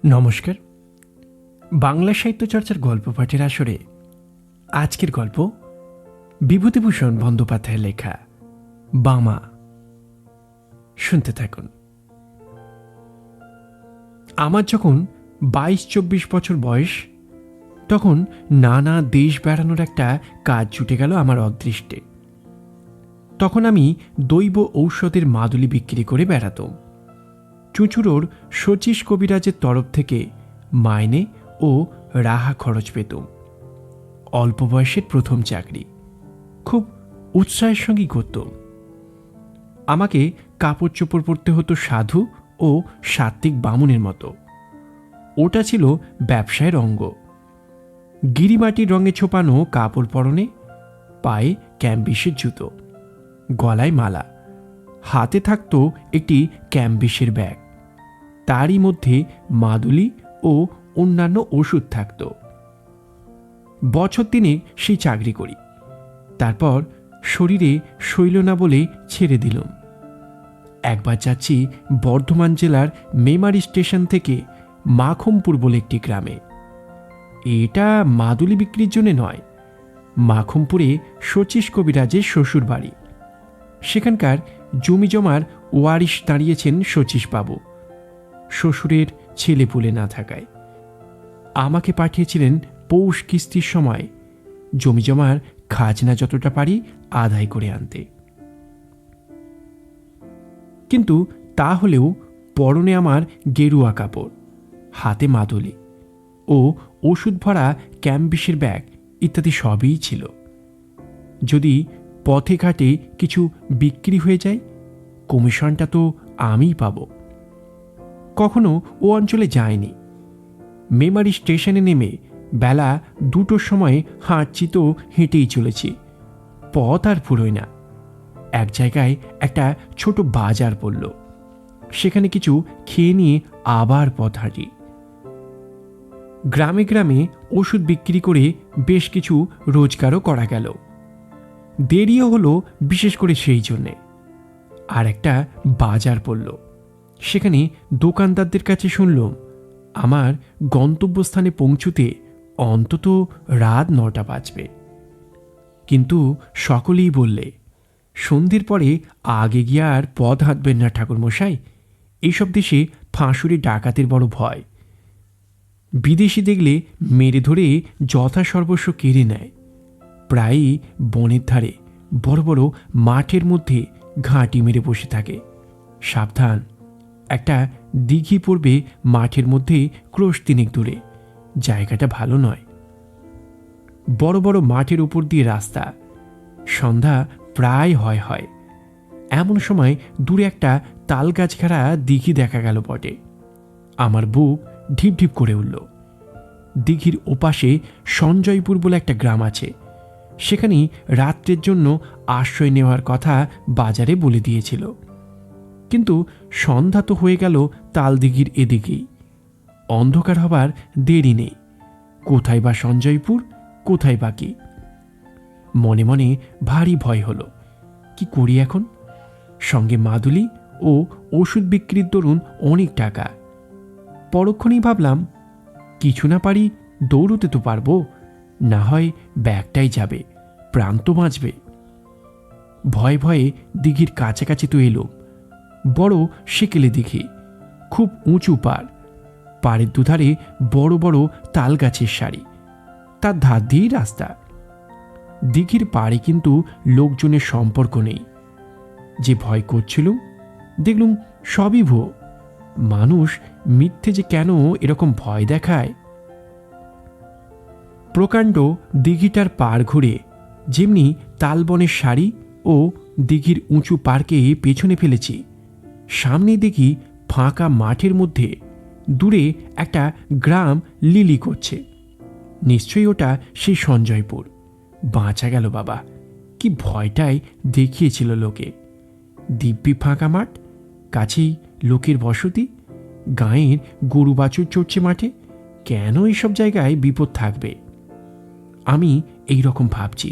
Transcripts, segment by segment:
নমস্কার। বাংলা সাহিত্য চর্চার গল্প পাঠের আসরে আজকের গল্প বিভূতিভূষণ বন্দ্যোপাধ্যায়ের লেখা বামা। শুনতে থাকুন। আমার যখন 22-24 বছর বয়স, তখন নানা দেশ বেড়ানোর একটা কাজ জুটে গেল আমার অদৃষ্টে। তখন আমি দৈব ঔষধের মাদুলি বিক্রি করে বেড়াতাম। চুঁচুড়োর শচীশ কবিরাজের তরফ থেকে মাইনে ও রাহা খরচ পেতাম। অল্প বয়সের প্রথম চাকরি, খুব উৎসাহের সঙ্গেই করতাম। আমাকে কাপড় চোপড় পরতে হতো সাধু ও সাত্ত্বিক বামুনের মতো। ওটা ছিল ব্যবসায়ের অঙ্গ। গিরিমাটির রঙে ছোপানো কাপড় পরনে, পায়ে ক্যাম্বিসের জুতো, গলায় মালা, হাতে থাকতো একটি ক্যাম্বিসের ব্যাগ, তারই মধ্যে মাদুলি ও অন্যান্য ওষুধ থাকত। বছর দিনে সেই চাকরি করি। তারপর শরীরে সইল না বলে ছেড়ে দিলাম। একবার যাচ্ছি বর্ধমান জেলার মেমারি স্টেশন থেকে মাখমপুর বলে একটি গ্রামে। এটা মাদুলি বিক্রির জন্য নয়, মাখমপুরে শচীশ কবিরাজের শ্বশুর বাড়ি। সেখানকার জমি জমার ওয়ারিশ দাঁড়িয়েছেন শচীশবাবু। শ্বশুরের ছেলেপুলে না থাকায় আমাকে পাঠিয়েছিলেন পৌষ কিস্তির সময় জমি জমার খাজনা যতটা পারি আদায় করে আনতে। কিন্তু তা হলেও পরনে আমার গেরুয়া কাপড়, হাতে মাদুলি ও ওষুধ ভরা ক্যাম্বিসের ব্যাগ ইত্যাদি সবই ছিল। যদি পথে ঘাটে কিছু বিক্রি হয়ে যায়, কমিশনটা তো আমিই পাব। কখনো ও অঞ্চলে যায়নি। মেমারি স্টেশনে নেমে বেলা 2টোর সময় হাঁটছি তো হেঁটেই চলেছি, পথ আর ফুরোয় না। এক জায়গায় একটা ছোট বাজার পড়ল, সেখানে কিছু খেয়ে নিয়ে আবার পথ হাঁটি। গ্রামে গ্রামে ওষুধ বিক্রি করে বেশ কিছু রোজগারও করা গেল। দেরিও হলো বিশেষ করে সেই জন্যে। আর একটা বাজার পড়ল, সেখানে দোকানদারদের কাছে শুনলাম আমার গন্তব্যস্থানে পৌঁছতে অন্তত রাত 9টা বাজবে। কিন্তু সকলেই বললে, সন্ধ্যের পরে আগে গিয়ে আর পথ হাঁটবেন না ঠাকুরমশাই, এইসব দেশে ফাঁসুরি ডাকাতের বড় ভয়। বিদেশি দেখলে মেরে ধরে যথাসর্বস্ব কেড়ে নেয়। প্রায়ই বনের ধারে বড় বড় মাঠের মধ্যে ঘাঁটি মেরে বসে থাকে। সাবধান, একটা দিঘি পড়বে মাঠের মধ্যে ক্রোশ 3 দূরে। জায়গাটা ভালো নয়। বড় বড় মাঠের উপর দিয়ে রাস্তা। সন্ধ্যা প্রায় হয়। এমন সময় দূরে একটা তাল গাছ ঘেরা দিঘি দেখা গেল বটে। আমার বুক ঢিপ ঢিপ করে উঠল। দিঘির ওপাশে সঞ্জয়পুর বলে একটা গ্রাম আছে। সেখানে রাত্রের জন্য আশ্রয় নেওয়ার কথা বাজারে বলে দিয়েছিল। কিন্তু সন্ধ্যা তো হয়ে গেল তালদিঘির এদিকেই। অন্ধকার হবার দেরি নেই। কোথায় বা সঞ্জয়পুর, কোথায় বা কি? মনে মনে ভারী ভয় হলো। কি করি এখন? সঙ্গে মাদুলি ও ওষুধ বিক্রির দরুন অনেক টাকা। পরক্ষণেই ভাবলাম, কিছু না পারি দৌড়তে তো পারবো, না হয় ব্যাগটাই যাবে, প্রাণ তো বাঁচবে। ভয়ে ভয়ে দিঘির কাছাকাছি তো এলো। বড় সেকেলে দিঘি, খুব উঁচু পাড়। পাড়ের দুধারে বড় বড় তাল গাছের সারি, তার ধার দিয়েই রাস্তা। দিঘির পাড়ে কিন্তু লোকজনের সম্পর্ক নেই। যে ভয় করছিল, দেখলুম সবই ভুয়ো। মানুষ মিথ্যে যে কেন এরকম ভয় দেখায়। প্রকাণ্ড দিঘিটার পাড় ঘুরে যেমনি তালবনের সারি ও দিঘির উঁচু পাড়কে পেছনে ফেলেছি, সামনে দেখি ফাঁকা মাঠের মধ্যে দূরে একটা গ্রাম লিলি করছে। নিশ্চয়ই ওটা সেই সঞ্জয়পুর। বাঁচা গেল বাবা, কি ভয়টাই দেখিয়েছিল লোকে। দিব্যি ফাঁকা মাঠ, কাছেই লোকের বসতি, গাঁয়ের গরু বাছুর চড়ছে মাঠে। কেন এইসব জায়গায় বিপদ থাকবে? আমি এই রকম ভাবছি।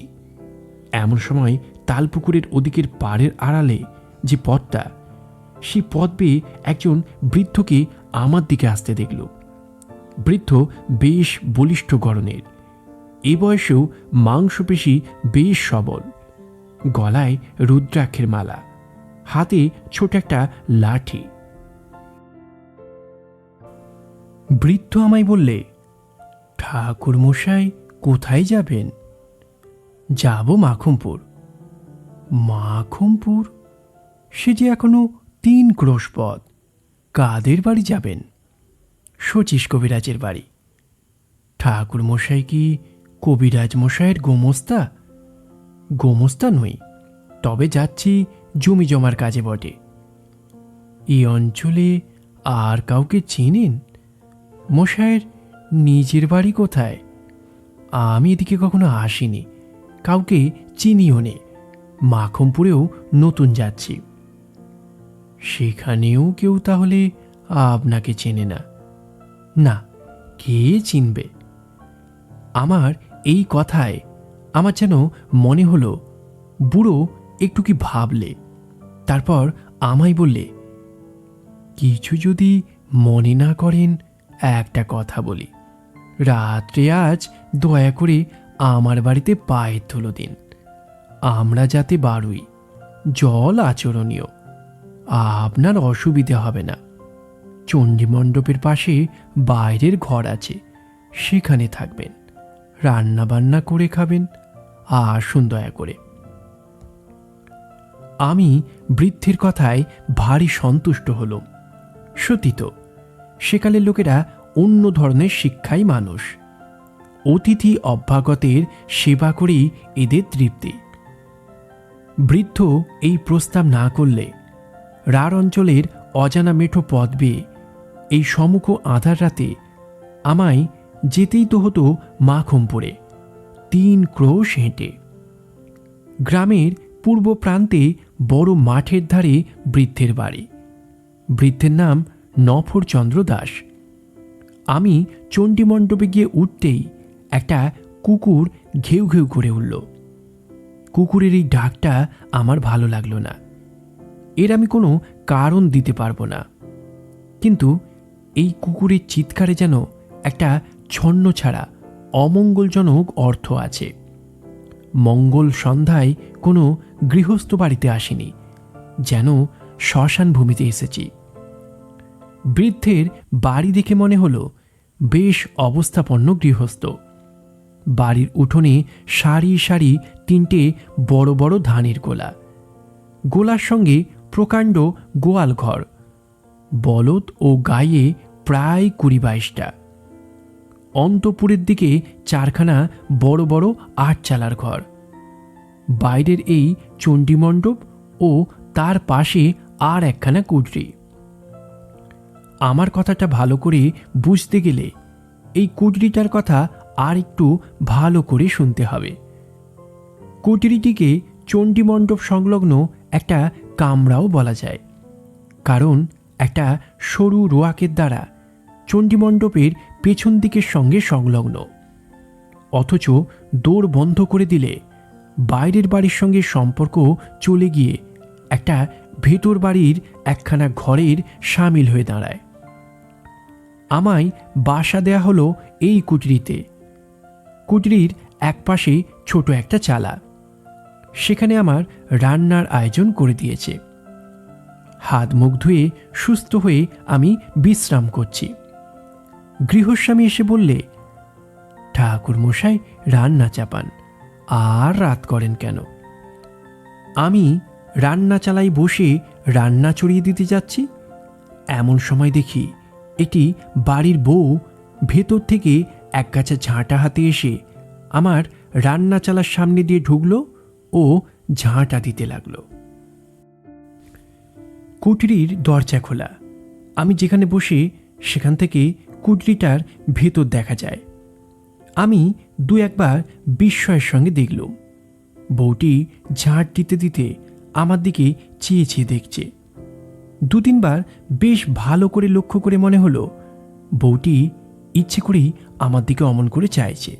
এমন সময় তালপুকুরের ওদিকের পাড়ের আড়ালে যে পথটা, সেই পথ বেয়ে একজন বৃদ্ধকে আমার দিকে আসতে দেখল। বৃদ্ধ বেশ বলিষ্ঠ গড়নের, এ বয়সেও মাংসপেশি বেশ সবল, গলায় রুদ্রাক্ষের মালা, হাতে ছোট একটা লাঠি। বৃদ্ধ আমায় বললে, ঠাকুর মশাই কোথায় যাবেন? যাব মাখুমপুর। মাখুমপুর? সে যে এখনো 3 ক্রোশ পথ। কাদের বাড়ি যাবেন? শচীশ কবিরাজের বাড়ি। ঠাকুর মশাই কি কবিরাজ মশাইয়ের গোমস্তা? গোমস্তা নই, তবে যাচ্ছি জমি জমার কাজে বটে। এই অঞ্চলে আর কাউকে চেনেন? মশাইয়ের নিজের বাড়ি কোথায়? আমি এদিকে কখনো আসিনি, কাউকে চিনিও নে। মাখুমপুরেও নতুন যাচ্ছি। সেখানেও কেউ তাহলে আপনাকে চেনে না? না, কে চিনবে? আমার এই কথায় আমার যেন মনে হলো বুড়ো একটু কি ভাবলে, তারপর আমায় বললে, কিছু যদি মনে না করেন একটা কথা বলি। রাত্রে আজ দয়া করে আমার বাড়িতে পায়ের ধুলো দিন। আমরা যাতে বাড়ুই, জল আচরণীয়, আপনার অসুবিধে হবে না। চণ্ডী মণ্ডপের পাশে বাইরের ঘর আছে, সেখানে থাকবেন, রান্না বান্না করে খাবেন। আসুন দয়া করে। আমি বৃদ্ধের কথায় ভারী সন্তুষ্ট হলাম। সত্যি তো, সেকালের লোকেরা অন্য ধরনের শিক্ষাই মানুষ। অতিথি অভ্যাগতের সেবা করেই এদের তৃপ্তি। বৃদ্ধ এই প্রস্তাব না করলে রাঢ় অঞ্চলের অজানা মেঠো পথ বেয়ে এই সমুখ আঁধার রাতে আমায় যেতেই তো হতো মাখুমপুরে, 3 ক্রোশ হেঁটে। গ্রামের পূর্ব প্রান্তে বড় মাঠের ধারে বৃদ্ধের বাড়ি। বৃদ্ধের নাম নফরচন্দ্র দাস। আমি চণ্ডী মণ্ডপে গিয়ে উঠতেই একটা কুকুর ঘেউ ঘেউ করে উঠল। কুকুরের এই ডাকটা আমার ভালো লাগলো না। এর আমি কোনো কারণ দিতে পারবো না, কিন্তু এই কুকুরের চিৎকারে যেন একটা ছন্ন ছাড়া অমঙ্গলজনক অর্থ আছে। মঙ্গল সন্ধ্যায় কোনো গৃহস্থ বাড়িতে আসিনি, যেন শ্মশান ভূমিতে এসেছি। বৃদ্ধের বাড়ি দেখে মনে হলো বেশ অবস্থাপন্ন গৃহস্থ। বাড়ির উঠোনে সারি সারি 3টে বড় বড় ধানের গোলা, গোলার সঙ্গে প্রকাণ্ড গোয়াল ঘর, বলদ ও গায়ে প্রায় 20-22টা। অন্তপুরের দিকে 4খানা বড় বড় 8 চালার ঘর। বাইরের এই চণ্ডী মণ্ডপ ও তার পাশে আর একখানা কুঠরি। আমার কথাটা ভালো করে বুঝতে গেলে এই কুঠরিটার কথা আর একটু ভালো করে শুনতে হবে। কুঠরিটিকে চণ্ডী মণ্ডপ সংলগ্ন একটা কামরাও বলা যায়, কারণ একটা সরু রোয়াকের দ্বারা চণ্ডী মণ্ডপের পেছন দিকের সঙ্গে সংলগ্ন। অথচ দৌড় বন্ধ করে দিলে বাইরের বাড়ির সঙ্গে সম্পর্ক চলে গিয়ে একটা ভেতর বাড়ির একখানা ঘরের সামিল হয়ে দাঁড়ায়। আমায় বাসা দেয়া হলো এই কুঠরিতে। কুঠরির একপাশে ছোট একটা চালা, সেখানে আমার রান্নার আয়োজন করে দিয়েছে। হাত মুখ ধুয়ে সুস্থ হয়ে আমি বিশ্রাম করছি। গৃহস্বামী এসে বললে, ঠাকুর মশাই রান্না চাপান, আর রাত করেন কেন? আমি রান্না চালাই বসে রান্না চড়িয়ে দিতে যাচ্ছি, এমন সময় দেখি এটি বাড়ির বউ ভেতর থেকে একগাছা ঝাঁটা হাতে এসে আমার রান্না চালার সামনে দিয়ে ঢুকলো ও ঝাঁটা দিতে লাগলো। কুঠরির দরজা খোলা। আমি যেখানে বসে সেখান থেকে কুঠরিটার ভেতর দেখা যায়। আমি 2-1বার বিস্ময়ের সঙ্গে দেখলুম বউটি ঝাঁট দিতে দিতে আমার দিকে চেয়ে চেয়ে দেখছে। 2-3বার বেশ ভালো করে লক্ষ্য করে মনে হলো বউটি ইচ্ছে করেই আমার দিকে অমন করে চাইছে।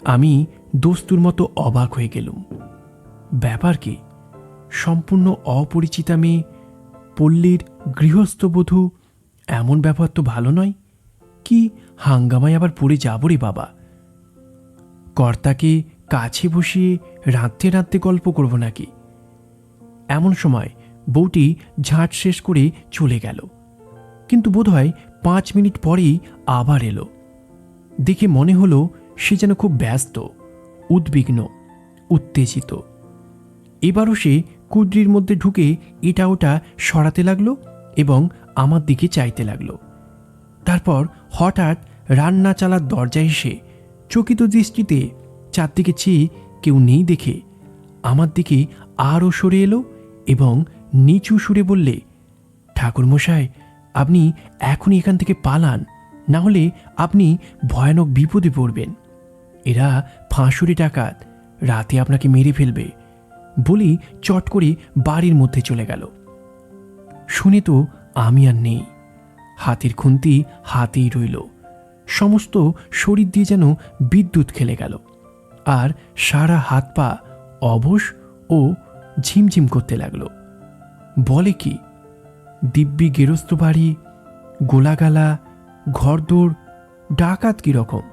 আমি দস্তুর মতো অবাক হয়ে গেলুম। ব্যাপার কি? সম্পূর্ণ অপরিচিতা মেয়ে, পল্লীর গৃহস্থ বধূ, এমন ব্যাপার তো ভালো নয়। কি হাঙ্গামায় আবার পড়ে যাব রে বাবা। কর্তাকে কাছে বসিয়ে রাঁধতে রাঁধতে গল্প করব নাকি? এমন সময় বউটি ঝাঁট শেষ করে চলে গেল, কিন্তু বোধহয় 5 মিনিট পরেই আবার এলো। দেখে মনে হলো সে যেন খুব ব্যস্ত, উদ্বিগ্ন, উত্তেজিত। এবারও সে কুডরির মধ্যে ঢুকে এটা ওটা সরাতে লাগলো এবং আমার দিকে চাইতে লাগলো। তারপর হঠাৎ রান্না চালার দরজায় এসে চকিত দৃষ্টিতে চারদিকে চেয়ে কেউ নেই দেখে আমার দিকে আরও সরে এলো এবং নিচু সুরে বললে, ঠাকুরমশাই, আপনি এখনই এখান থেকে পালান, না হলে আপনি ভয়ানক বিপদে পড়বেন। এরা ফাঁসুরি ডাকাত, রাতে আপনাকে মেরে ফেলবে। বলি চট করে বাড়ির মধ্যে চলে গেল। শুনে তো আমি আর নেই, হাতের খুন্তি হাতেই রইল। সমস্ত শরীর দিয়ে যেন বিদ্যুৎ খেলে গেল, আর সারা হাত পা অবশ ও ঝিমঝিম করতে লাগলো। বলে কি, দিব্যি গেরস্ত বাড়ি, গোলাগালা, ঘরদোর, ডাকাত কীরকম?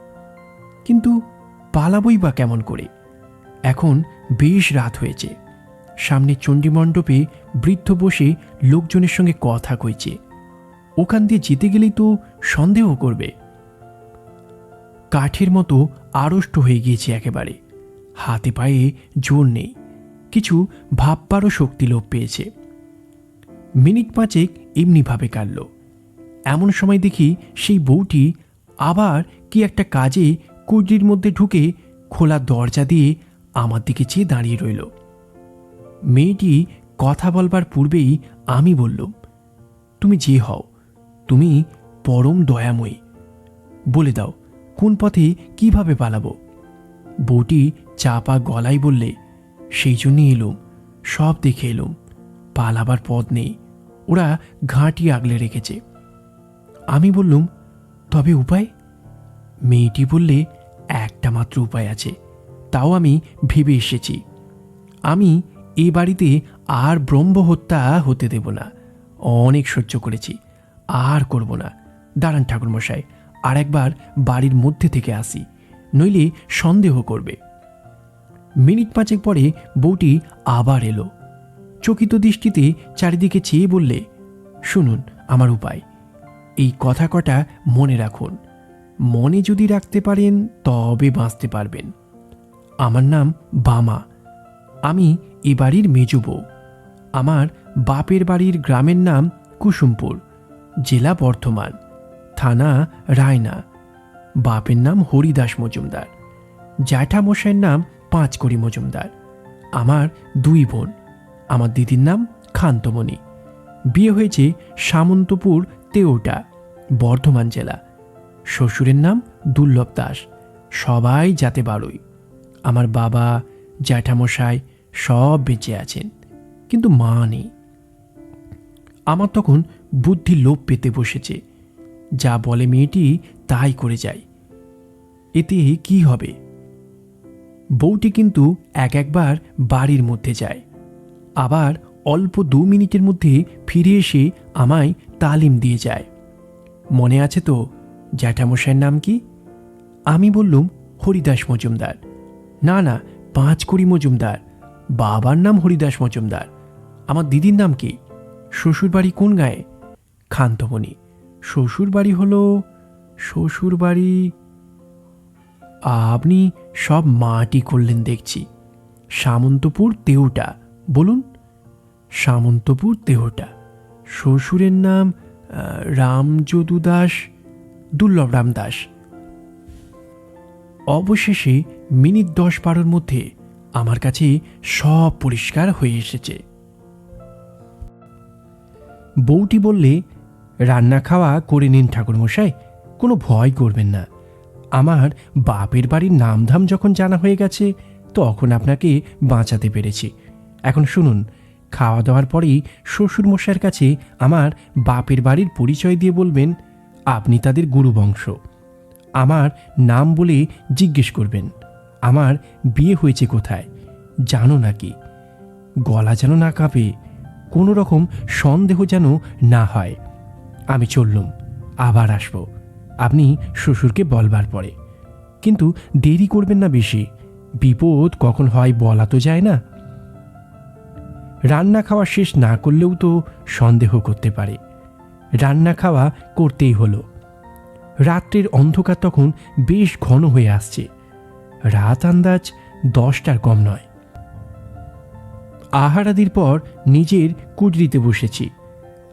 কিন্তু পালাবই বা কেমন করে? এখন বেশ রাত হয়েছে। সামনে চণ্ডীমণ্ডপে বৃদ্ধ বসে লোকজনের সঙ্গে কথা কইছে। ওখান দিয়ে যেতে গেলেই তো সন্দেহ করবে। কাঠের মতো আড়ষ্ট হয়ে গিয়েছে একেবারে, হাতে পায়ে জোর নেই, কিছু ভাববারও শক্তি লোপ পেয়েছে। মিনিট 5 এমনিভাবে কাটল। এমন সময় দেখি সেই বউটি আবার কি একটা কাজে কুডরির মধ্যে ঢুকে খোলা দরজা দিয়ে আমার দিকে চেয়ে দাঁড়িয়ে রইল। মেয়েটি কথা বলবার পূর্বেই আমি বললুম, তুমি যে হও, তুমি পরম দয়াময়ী, বলে দাও কোন পথে কিভাবে পালাবো? বউটি চাপা গলায় বললে, সেই জন্যই এলুম, সব দেখে এলুম, পালাবার পথ নেই, ওরা ঘাঁটি আগলে রেখেছে। আমি বললুম, তবে উপায়? মেয়েটি বললে, একটা মাত্র উপায় আছে, তাও আমি ভেবে এসেছি। আমি এ বাড়িতে আর ব্রহ্মহত্যা হতে দেব না। অনেক সহ্য করেছি, আর করব না। দাঁড়ান ঠাকুরমশাই, আর একবার বাড়ির মধ্যে থেকে আসি, নইলে সন্দেহ করবে। মিনিট 5 পরে বউটি আবার এলো। চকিত দৃষ্টিতে চারিদিকে চেয়ে বললে, শুনুন আমার উপায়, এই কথা কটা মনে রাখুন। মনে যদি রাখতে পারেন তবে বাঁচতে পারবেন। আমার নাম বামা, আমি এ বাড়ির মেজ বউ। আমার বাপের বাড়ির গ্রামের নাম কুসুমপুর, জেলা বর্ধমান, থানা রায়না। বাপের নাম হরিদাস মজুমদার, জ্যাঠামশাইয়ের নাম পাঁচকড়ি মজুমদার। আমার 2 বোন। আমার দিদির নাম খান্তমণি, বিয়ে হয়েছে সামন্তপুর তেওটা, বর্ধমান জেলা। শ্বশুরের নাম দুর্লভ দাস, সবাই যাতে বারোই। আমার বাবা, জ্যাঠামশাই সব বেঁচে আছেন, কিন্তু মা নেই। আমার তখন বুদ্ধি লোপ পেতে বসেছে। যা বলে মেয়েটি তাই করে যাই, এতে কি হবে? বউটি কিন্তু একবার বাড়ির মধ্যে যায়, আবার অল্প 2 মিনিটের মধ্যে ফিরে এসে আমায় তালিম দিয়ে যায়। মনে আছে তো জ্যাঠামশাইয়ের নাম কি? আমি বললুম, হরিদাস মজুমদার। না না, পাঁচকড়ি মজুমদার। বাবার নাম হরিদাস মজুমদার। আমার দিদির নাম কি? শ্বশুরবাড়ি কোন গায়ে? খান্তমণি। শ্বশুরবাড়ি হলো শ্বশুরবাড়ি। আপনি সব মাটি করলেন দেখছি। সামন্তপুর তেওটা। বলুন। সামন্তপুর তেওটা। শ্বশুরের নাম রামযদু দাস, দুর্লভ রাম দাস। অবশেষে মিনিট 10-12 মধ্যে আমার কাছে সব পরিষ্কার হয়ে এসেছে। বউটি বললে, রান্না খাওয়া করে নিন ঠাকুরমশাই, কোনো ভয় করবেন না। আমার বাপের বাড়ির নামধাম যখন জানা হয়ে গেছে তখন আপনাকে বাঁচাতে পেরেছি। এখন শুনুন, খাওয়া দাওয়ার পরেই শ্বশুরমশাইয়ের কাছে আমার বাপের বাড়ির পরিচয় দিয়ে বলবেন আপনি তাদের গুরুবংশ। আমার নাম বলে জিজ্ঞেস করবেন আমার বিয়ে হয়েছে কোথায়, জানো নাকি। গলা যেন না কাঁপে, কোনো রকম সন্দেহ যেন না হয়। আমি চললুম, আবার আসবো। আপনি শ্বশুরকে বলবার পরে, কিন্তু দেরি করবেন না বেশি, বিপদ কখন হয় বলা তো যায় না। রান্না খাওয়া শেষ না করলেও তো সন্দেহ করতে পারে। রান্না খাওয়া করতেই হলো। রাত্রের অন্ধকার তখন বেশ ঘন হয়ে আসছে। রাত আন্দাজ 10টার কম নয়। আহারাদির পর নিজের কুটরিতে বসেছি,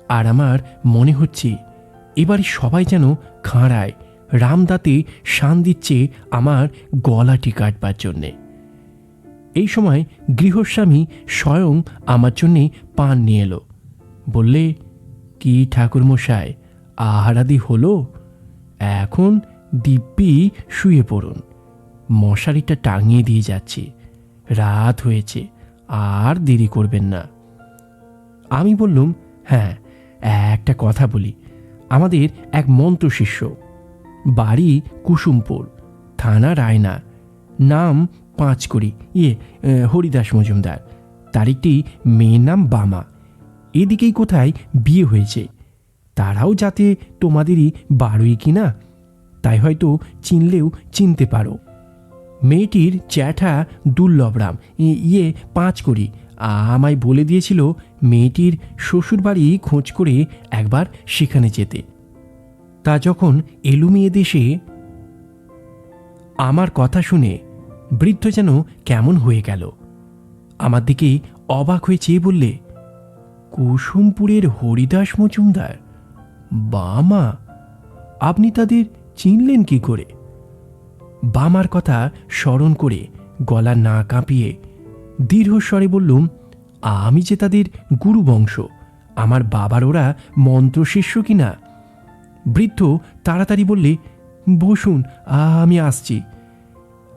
আর আমার মনে হচ্ছে এবারে সবাই যেন খাঁড়ায় রামদাতে শান দিচ্ছে আমার গলাটি কাটবার জন্যে। এই সময় গৃহস্বামী স্বয়ং আমার জন্যে পান নিয়ে এলো। বললে, কি ঠাকুরমশাই, আহারাদি হলো? এখন দিব্যি শুয়ে পড়ুন, মশারিটা টাঙিয়ে দিয়ে যাচ্ছি, রাত হয়েছে, আর দেরি করবেন না। আমি বললুম, হ্যাঁ, একটা কথা বলি, আমাদের এক মন্ত্র শিষ্য, বাড়ি কুসুমপুর, থানা রায়না, নাম পাঁচকড়ি, হরিদাস মজুমদার, তারিখটি মেয়ের নাম বামা, এদিকেই কোথায় বিয়ে হয়েছে। তারাও যাতে তোমাদেরই বাড়ুই কিনা, তাই হয়তো চিনলেও চিনতে পারো। মেয়েটির জ্যাঠা দুর্লভরাম, পাঁচকড়ি, আমায় বলে দিয়েছিল মেয়েটির শ্বশুরবাড়ি খোঁজ করে একবার সেখানে যেতে। তা যখন এলুমি এদেশে, আমার কথা শুনে বৃদ্ধ যেন কেমন হয়ে গেল। আমার দিকে অবাক হয়ে চেয়ে বললে, কুসুমপুরের হরিদাস মজুমদার, বামা, আপনি তাদের চিনলেন কি করে? বামার কথা স্মরণ করে গলা না কাঁপিয়ে দীর্ঘস্বরে বললুম, আমি যে তাদের গুরু বংশ, আমার বাবার ওরা মন্ত্রশিষ্য কিনা। বৃদ্ধ তাড়াতাড়ি বললে, বসুন, আমি আসছি।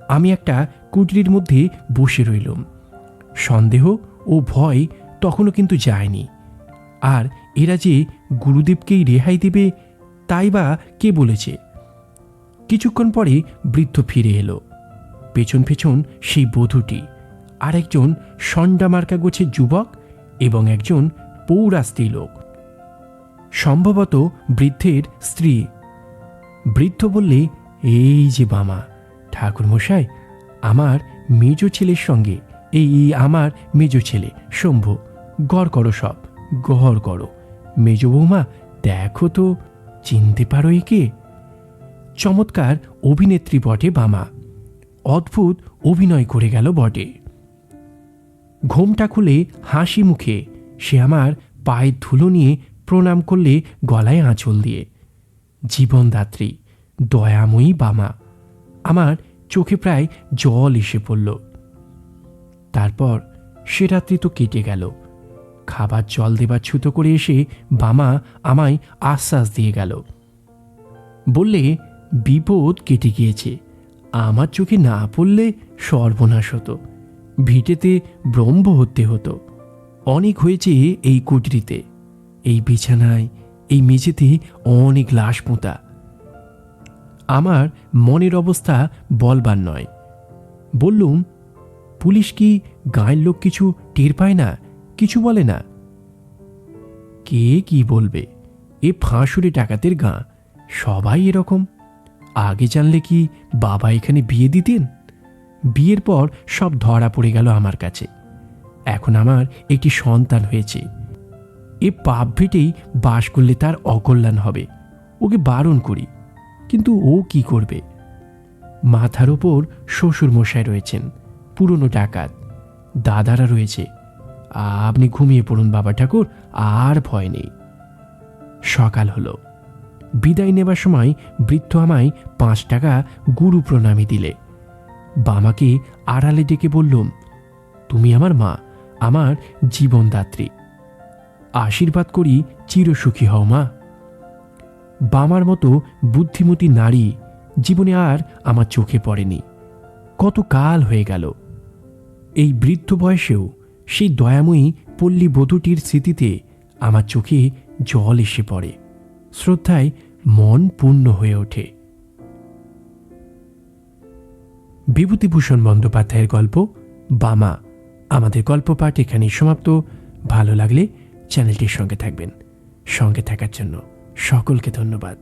আমি একটা কুটরির মধ্যে বসে রইলাম। সন্দেহ ও ভয় তখনও কিন্তু যায়নি। আর এরা যে গুরুদেবকেই রেহাই দেবে, তাই বা কে বলেছে? কিছুক্ষণ পরে বৃদ্ধ ফিরে এলো। পেছন পেছন সেই বধূটি, আর একজন সন্ডামার্কা গোছের যুবক এবং একজন পৌরা স্ত্রীলোক, সম্ভবত বৃদ্ধের স্ত্রী। বৃদ্ধ বললে, এই যে বামা, ঠাকুরমশাই, আমার মেজ ছেলের সঙ্গে, এই আমার মেজ ছেলে শম্ভু, গড় করো, সব গড় করো। মেজ বৌমা, দেখো তো, চিনতে পারো একে? চমৎকার অভিনেত্রী বটে বামা, অদ্ভুত অভিনয় করে গেল বটে। ঘোমটা খুলে হাসি মুখে সে আমার পায়ের ধুলো নিয়ে প্রণাম করলে গলায় আঁচল দিয়ে। জীবনদাত্রী, দয়াময়ী বামা, আমার চোখে প্রায় জল এসে পড়ল। তারপর সে রাত্রি তো কেটে গেল। খাবার জল দেবার ছুতো করে এসে বামা আমায় আশ্বাস দিয়ে গেল। বললে, বিপদ কেটে গিয়েছে, আমার চোখে না পড়লে সর্বনাশ হতো, ভিটেতে ব্রহ্ম হতে হতো। অনেক হয়েছে এই কুটরিতে, এই বিছানায়, এই মেঝেতে অনেক লাশ পোঁতা। আমার মনের অবস্থা বলবার নয়। বললুম, পুলিশ কি গাঁয়ের লোক কিছু টের পায় না, কিছু বলে না? কে কি বলবে, এ ফাঁসুরে ডাকাতের গাঁ, সবাই এরকম। আগে জানলে কি বাবা এখানে বিয়ে দিতেন? বিয়ের পর সব ধরা পড়ে গেল আমার কাছে। এখন আমার একটি সন্তান হয়েছে, এ পাপ ভিটেই বাস করলে তার অকল্যাণ হবে। ওকে বারণ করি, কিন্তু ও কি করবে? মাথার ওপর শ্বশুর মশাই রয়েছেন, পুরনো ডাকাত, দাদারা রয়েছে। আপনি ঘুমিয়ে পড়ুন বাবা ঠাকুর, আর ভয় নেই। সকাল হলো। বিদায় নেবার সময় বৃদ্ধ আমায় 5 টাকা গুরু প্রণামী দিলে। বামাকে আড়ালে ডেকে বললুম, তুমি আমার মা, আমার জীবনদাত্রী, আশীর্বাদ করি চিরসুখী হও মা। বামার মতো বুদ্ধিমতী নারী জীবনে আর আমার চোখে পড়েনি। কত কাল হয়ে গেল। এই বৃদ্ধ বয়সেও সেই দয়াময়ী পল্লী বধূটির স্মৃতিতে আমার চোখে জল এসে পড়ে, শ্রদ্ধায় মন পূর্ণ হয়ে ওঠে। বিভূতিভূষণ বন্দ্যোপাধ্যায়ের গল্প বামা আমাদের গল্প পাঠ এখানেই সমাপ্ত। ভালো লাগলে চ্যানেলটির সঙ্গে থাকবেন। সঙ্গে থাকার জন্য সকলকে ধন্যবাদ।